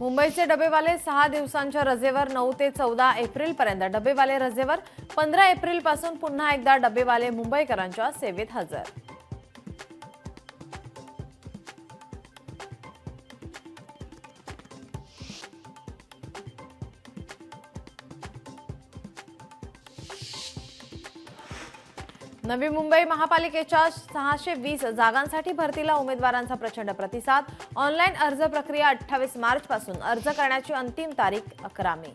मुंबईचे डबेवाले 6 दिवसांच्या रजेवर 9 ते 14 एप्रिल पर्यंत डबेवाले रजेवर 15 एप्रिल पासून पुन्हा एकदा डबेवाले मुंबईकरांच्या सेवेत हजर। नवी मुंबई महापालिकेच्या 620 जागांसाठी भरतीला उमेदवारांचा प्रचंड प्रतिसाद। ऑनलाईन अर्ज प्रक्रिया 28 मार्च पासून, अर्ज करण्याची अंतिम तारीख 11 मे।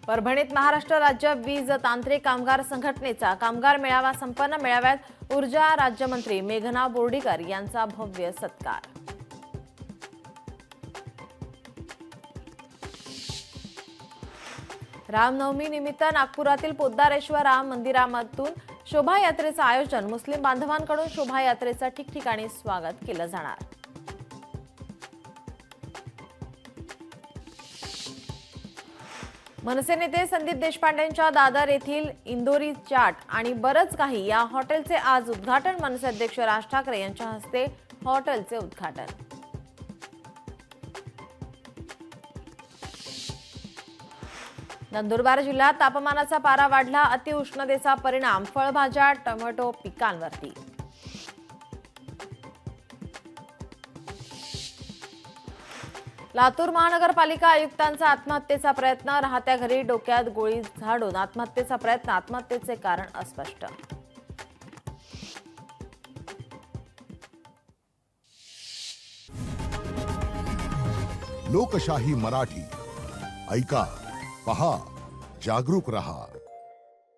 परभणीत महाराष्ट्र राज्य वीज तांत्रिक कामगार संघटनेचा कामगार मेळावा संपन्न। मेळाव्यात ऊर्जा राज्यमंत्री मेघना बोर्डीकर यांचा भव्य सत्कार। रामनवमी निमित्त नागपुरातील पोद्दारेश्वर राम मंदिरामधून शोभायात्रेचं आयोजन। मुस्लिम बांधवांकडून शोभायात्रेचं ठिकठिकाणी स्वागत केलं जाणार। मनसे नेते संदीप देशपांडेंच्या दादर येथील इंदोरी चाट आणि बरंच काही या हॉटेलचे आज उद्घाटन। मनसे अध्यक्ष राज ठाकरे यांच्या हस्ते हॉटेलचे उद्घाटन। नंदुरबार जिल्ह्यात तापमानाचा पारा वाढला। अतिउष्णतेचा परिणाम फळभाज्या टोमॅटो पिकांवरती। लातूर महानगरपालिका आयुक्तांचा आत्महत्येचा प्रयत्न। राहत्या घरी डोक्यात गोळी झाडून आत्महत्येचा प्रयत्न। आत्महत्येचे कारण अस्पष्ट। लोकशाही मराठी ऐका, पहा, जागरूक रहा।